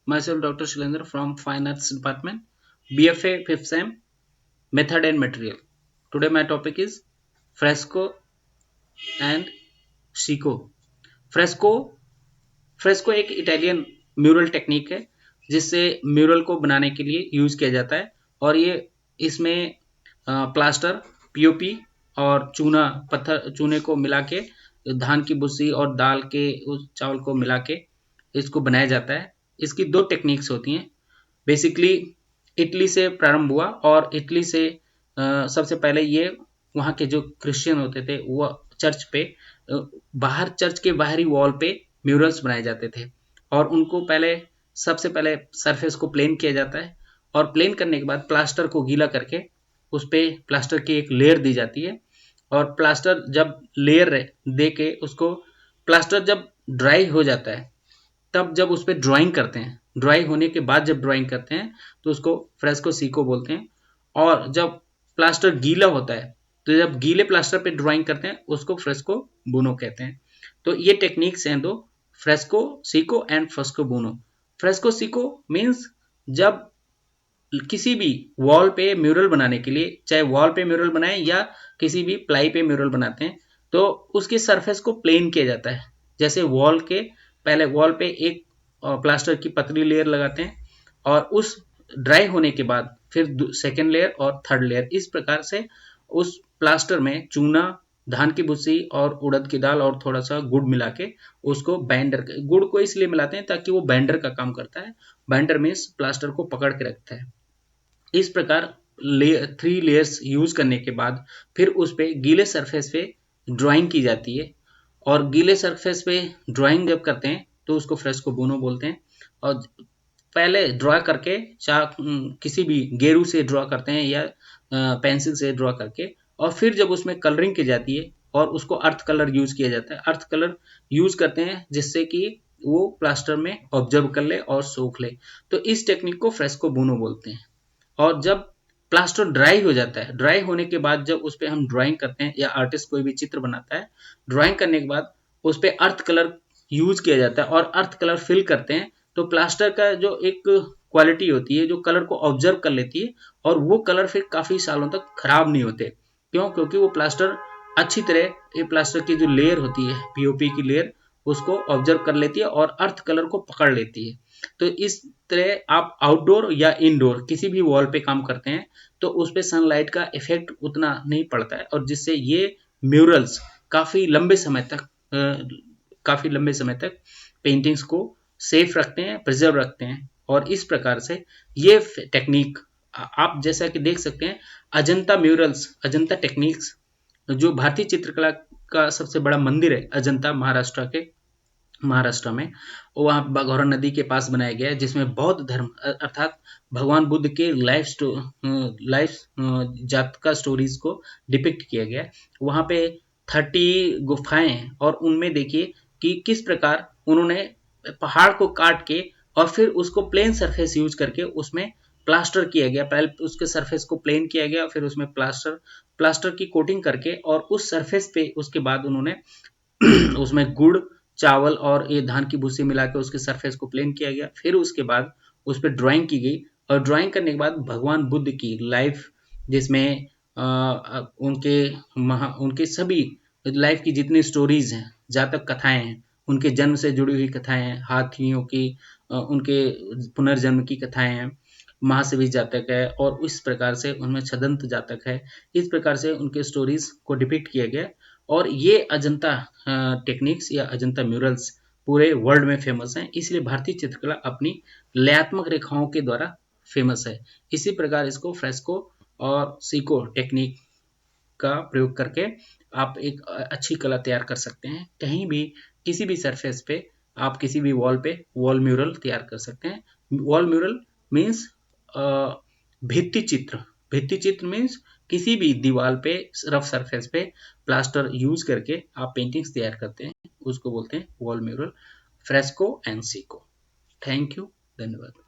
Myself Dr. Shailendra from Fine Arts Department, BFA 5th Sem, Method and Material. Today my topic is Fresco and Sico. Fresco fresco एक Italian mural technique है जिससे mural को बनाने के लिए use किया जाता है और ये इसमें प्लास्टर, पीओपी और चूने को मिला के धान की भूसी और दाल के उस चावल को मिला के इसको बनाया जाता है। इसकी दो टेक्निक्स होती हैं। बेसिकली इटली से प्रारंभ हुआ और इटली से सबसे पहले ये वहाँ के जो क्रिश्चियन होते थे वो चर्च पे बाहर चर्च के बाहरी वॉल पे म्यूरल्स बनाए जाते थे और उनको सबसे पहले सरफेस को प्लेन किया जाता है और प्लेन करने के बाद प्लास्टर को गीला करके उस पे प्लास्टर की एक लेयर दी जाती है और प्लास्टर जब लेयर दे के उसको प्लास्टर जब ड्राई हो जाता है तब जब उस पर ड्राइंग करते हैं, ड्राई होने के बाद जब ड्राइंग करते हैं तो उसको फ्रेस्को सीको बोलते हैं। और जब प्लास्टर गीला होता है तो जब गीले प्लास्टर पे ड्राइंग करते हैं उसको फ्रेस्को बुनो कहते हैं। तो ये टेक्निक्स हैं दो, फ्रेस्को सीको एंड फ्रेस्को बुनो। फ्रेस्को सीको मीन्स जब किसी भी वॉल पे म्यूरल बनाने के लिए, चाहे वॉल पे म्यूरल बनाए या किसी भी प्लाई पे म्यूरल बनाते हैं, तो उसके सरफेस को प्लेन किया जाता है। जैसे पहले वॉल पे एक प्लास्टर की पतली लेयर लगाते हैं और उस ड्राई होने के बाद फिर सेकेंड लेयर और थर्ड लेयर, इस प्रकार से उस प्लास्टर में चूना, धान की भूसी और उड़द की दाल और थोड़ा सा गुड़ मिला के उसको गुड़ को इसलिए मिलाते हैं ताकि वो बाइंडर का काम करता है। बाइंडर मीन्स प्लास्टर को पकड़ के रखता है। इस प्रकार 3 लेयर्स यूज करने के बाद फिर उस पे गीले सरफेस पे ड्राइंग की जाती है और गीले सरफेस पे ड्राइंग जब करते हैं तो उसको फ्रेस्को बुनो बोलते हैं। और पहले ड्रॉ करके किसी भी गेरू से ड्रॉ करते हैं या पेंसिल से ड्रॉ करके और फिर जब उसमें कलरिंग की जाती है और उसको अर्थ कलर यूज किया जाता है। अर्थ कलर यूज करते हैं जिससे कि वो प्लास्टर में ऑब्जर्व कर ले और सोख ले। तो इस टेक्निक को फ्रेस्को बुनो बोलते हैं। और जब प्लास्टर ड्राई हो जाता है, ड्राई होने के बाद जब उस पर हम ड्राइंग करते हैं या आर्टिस्ट कोई भी चित्र बनाता है, ड्राइंग करने के बाद उस पर अर्थ कलर यूज किया जाता है और अर्थ कलर फिल करते हैं तो प्लास्टर का जो एक क्वालिटी होती है जो कलर को ऑब्जर्व कर लेती है और वो कलर फिर काफी सालों तक खराब नहीं होते। क्यों? क्योंकि वो प्लास्टर अच्छी तरह, ये प्लास्टर की जो लेयर होती है पीओपी की लेयर, उसको ऑब्जर्व कर लेती है और अर्थ कलर को पकड़ लेती है। तो इस तरह आप आउटडोर या इनडोर किसी भी वॉल पे काम करते हैं तो उस पे सनलाइट का इफेक्ट उतना नहीं पड़ता है और जिससे ये म्यूरल्स काफी लंबे समय तक पेंटिंग्स को सेफ रखते हैं, प्रिजर्व रखते हैं। और इस प्रकार से ये टेक्निक आप जैसा कि देख सकते हैं, अजंता टेक्निक्स जो भारतीय चित्रकला का सबसे बड़ा मंदिर है अजंता, महाराष्ट्र में, वहाँ बाघौरा नदी के पास बनाया गया है जिसमें बौद्ध धर्म अर्थात भगवान बुद्ध के लाइफ जातका स्टोरीज को डिपिक्ट किया गया है। वहाँ पे 30 गुफाएं हैं और उनमें देखिए कि किस प्रकार उन्होंने पहाड़ को काट के और फिर उसको प्लेन सरफेस यूज करके उसमें प्लास्टर किया गया। पहले उसके सरफेस को प्लेन किया गया, फिर उसमें प्लास्टर की कोटिंग करके और उस सरफेस पे उसके बाद उन्होंने उसमें गुड़, चावल और ये धान की भूसी मिला के उसके सरफेस को प्लेन किया गया। फिर उसके बाद उस पर ड्राइंग की गई और ड्राइंग करने के बाद भगवान बुद्ध की लाइफ, जिसमें उनके सभी लाइफ की जितनी स्टोरीज हैं, जातक कथाएं हैं, उनके जन्म से जुड़ी हुई कथाएं हैं, हाथियों की, उनके पुनर्जन्म की कथाएं हैं, महासवी जातक है और इस प्रकार से उनमें छदंत जातक है। इस प्रकार से उनके स्टोरीज को डिपिक्ट किया गया और ये अजंता टेक्निक्स या अजंता म्यूरल्स पूरे वर्ल्ड में फेमस हैं। इसलिए भारतीय चित्रकला अपनी लयात्मक रेखाओं के द्वारा फेमस है। इसी प्रकार इसको फ्रेस्को और सीको टेक्निक का प्रयोग करके आप एक अच्छी कला तैयार कर सकते हैं। कहीं भी किसी भी सरफेस पे आप किसी भी वॉल पे वॉल म्यूरल तैयार कर सकते हैं। वॉल म्यूरल मीन्स भित्ति चित्र मीन्स किसी भी दीवार पे रफ सरफेस पे प्लास्टर यूज करके आप पेंटिंग्स तैयार करते हैं, उसको बोलते हैं wall mural, fresco and Seiko. Thank you, धन्यवाद।